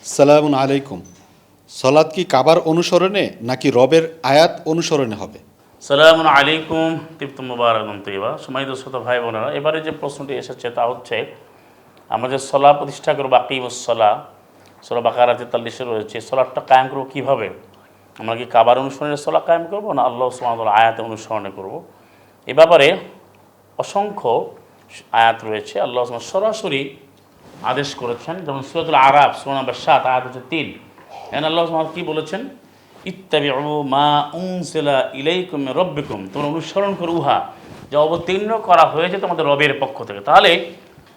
সালামুন আলাইকুম। সলাৎ কি কাবার অনুসরণে নাকি রবের আয়াত অনুসরণে হবে? সালামুন আলাইকুম তিপ্ত মুবারাকুম তৈবা। সম্মানিত শ্রোতা ভাই বোনেরা, এবারে যে প্রশ্নটি এসেছে তা হচ্ছে, আমরা যে সলা প্রতিষ্ঠা করবো, আকিমুসসলা, সূরা বাকারা 43 রয়েছে, সলাটটা কায়েম করবো কীভাবে? আমরা কি কাবার অনুসরণে সলা কায়েম করবো না আল্লাহ সুবহানাহু ওয়া তাআলার আয়াত অনুসরণে করব? এ ব্যাপারে অসংখ্য আয়াত রয়েছে। আল্লাহ সুবহানাহু সরাসরি আদেশ করেছেন, যেমন সূরাতুল আরাফ সূরা নম্বর 7 আয়াত হচ্ছে 3। এখানে আল্লাহ সুবহানাহু কী বলেছেন? ইত্তাবিউ মা উনজিলা ইলাইকুম মির রাব্বিকুম, তোমরা অনুসরণ করো উহা যা অবতীর্ণ করা হয়েছে তোমাদের রবের পক্ষ থেকে। তাহলে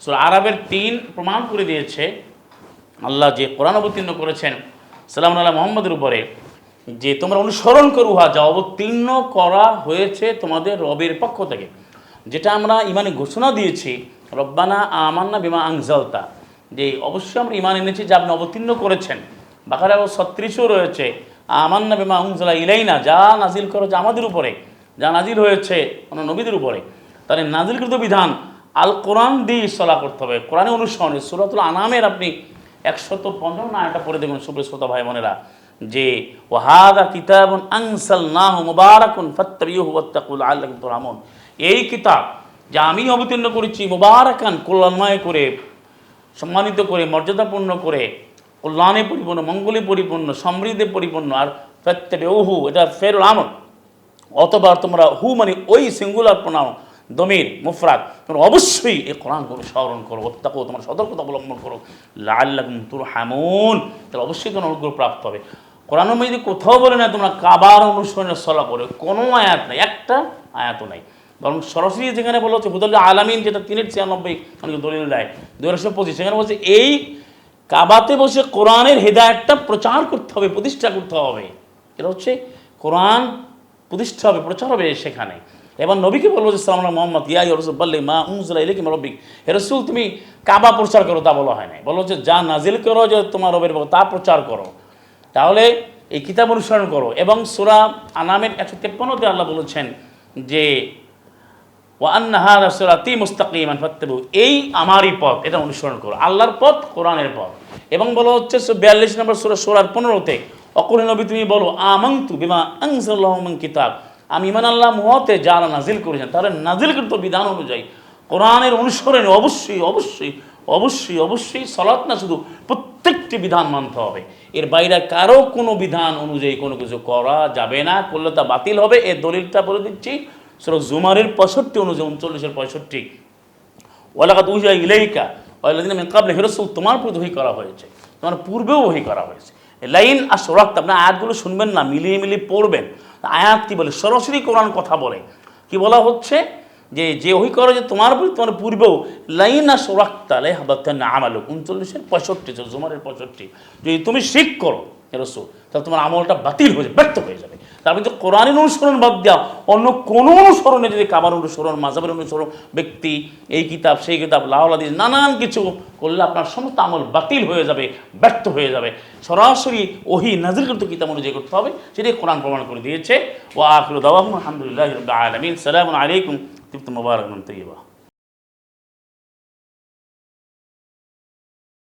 সূরা আরাফের 3 প্রমাণ করে দিয়েছে আল্লাহ যে কোরআন অবতীর্ণ করেছেন সালামুন আলা মুহাম্মদের উপরে, যে তোমরা অনুসরণ করো উহা যা অবতীর্ণ করা হয়েছে তোমাদের রবের পক্ষ থেকে। যেটা আমরা ইমানে ঘোষণা দিয়েছি, রব্বানা আমান্না বিমা আনজালতা, যে অবশ্যই আমরা ইমান এনেছি যা আপনি অবতীর্ণ করেছেন। বাকারা 36 রয়েছে আমান্না বিমা উনজিলা ইলাইনা, যা নাজিল করেছে আমাদের উপরে, যা নাজিল হয়েছে অন্য নবীদের উপরে। তাহলে নাজিলকৃত বিধান আল কোরআন দিয়ে সলা করতে হবে, কোরআনে অনুসরণে। সূরাতুল আনামের আপনি 155 আয়াতটা পড়ে দেখুন সুপ্রিয় শ্রোতা ভাই বোনেরা, যে ওয়াহাদা কিতাবুন আনসালনাহু মুবারাকুন ফাত্তাবিউহু ওয়াত্তাকু লাআল্লাকুম তুরহামুন, এই কিতাব যা আমি অবতীর্ণ করেছি মুবারাকান, কল্যাণময় করে, সম্মানিত করে, মর্যাদাপূর্ণ করে, কল্যাণে পরিপূর্ণ, মঙ্গলে পরিপূর্ণ, সমৃদ্ধে পরিপূর্ণ। আর ফাত্তাবিউহু এটা ফেরুল আমর, অথবা তোমরা হু মানে ওই সিঙ্গুলার প্রনাউন, দমির মুফরাদ, তোমরা অবশ্যই এই কোরআন অনুসরণ করো, ওত্তাকু, তোমরা সতর্কতা অবলম্বন করো, লাআল্লাকুম তুরহামুন, তাহলে অবশ্যই তোমার অনুগ্রহ প্রাপ্ত হবে। কোরআনের মধ্যে কোথাও বলে না তোমরা কাবার অনুসরণে সলা করো, কোনো আয়াত নেই, একটা আয়াতও নাই। বরং সরাসরি যেখানে বলা হচ্ছে হুদাল আলামিন, যেটা 396 অনেক দলিল দেয়, 225, সেখানে বলছে এই কাবাতে বসে কোরআনের হেদায়েতটা প্রচার করতে হবে, প্রতিষ্ঠা করতে হবে। এটা হচ্ছে কোরআন প্রতিষ্ঠা হবে, প্রচার হবে সেখানে। এবার নবীকে বলবো যে সালাম মোহাম্মদ ইয়া রাসূল বললে মা উনজিলা ইলাইকা মির রাব্বিক, হে রাসূল তুমি কাবা প্রচার করো, তা বলা হয় না, বলা হচ্ছে যা নাজিল করো যে তোমার রবের তা প্রচার করো। তাহলে এই কিতাব অনুসরণ করো। এবং সূরা আনামের 153-তে আল্লাহ বলেছেন যে ওয়া আন্না হাযা সিরাতী মুস্তাকিমান ফাত্তাবিউ, এই আমারই পথ, এটা অনুসরণ করো, আল্লাহর পথ, কোরআনের পথ। এবং বলা হচ্ছে 42 নম্বর সূরার 15-তে, অকুল নবী তুমি বলো আমানতু বিমা আনজালাল্লাহু মিন কিতাব, আমি ঈমান আনলাম হতে যারা নাজিল করেছেন। তাহলে নাজিলকৃত বিধান অনুযায়ী কোরআনের অনুসরণে অবশ্যই অবশ্যই অবশ্যই অবশ্যই সলাৎ না, শুধু প্রত্যেকটি বিধান মানতে হবে। এর বাইরে কারো কোনো বিধান অনুযায়ী কোনো কিছু করা যাবে না, করলে তা বাতিল হবে। এর দলিলটা বলে দিচ্ছি সূরা জুমারের 65 অনুযায়ী, 39-এর 65, ওয়ালাকাদ উহিয়া ইলাইকা ওয়াল্লাযিনা মিন ক্বাবলিকা, হে রাসূল তোমার প্রতি ওহী করা হয়েছে, তোমার পূর্বেও ওহী করা হয়েছে। লাইন আশরাকতা, আপনার আয়াতগুলো শুনবেন না, মিলিয়ে মিলিয়ে পড়বেন। আয়াত কি বলে? সরাসরি কোরআন কথা বলে। কি বলা হচ্ছে? যে ওহী করে যে তোমার প্রতি, তোমার পূর্বেও, লাইন আশরাকতা লায়াহবাতান্না আমালুক, 39-এর 65, জুমারের 65, যদি তুমি শিরক করো হে রাসূল, তাহলে তোমার আমলটা বাতিল হয়ে যাবে, ব্যর্থ হয়ে যাবে। তার মধ্যে কোরআনের অনুসরণ বাদ দেওয়া, অন্য কোনো অনুসরণে যদি কাবার অনুসরণ, মাযহাবের অনুসরণ, ব্যক্তি এই কিতাব সেই কিতাব, লাউল হাদিস, নানান কিছু করলে আপনার সমস্ত আমল বাতিল হয়ে যাবে, ব্যর্থ হয়ে যাবে। সরাসরি ওহী নাযিলকৃত কিতাব অনুযায়ী করতে হবে, সেটাই কোরআন প্রমাণ করে দিয়েছে। ওয়া আখিরু দাওয়াহুম আলহামদুলিল্লাহি রাব্বিল আলামিন। সালামুন আলাইকুম তিবতুম মুবারাকাতুন তাইয়্যিবা।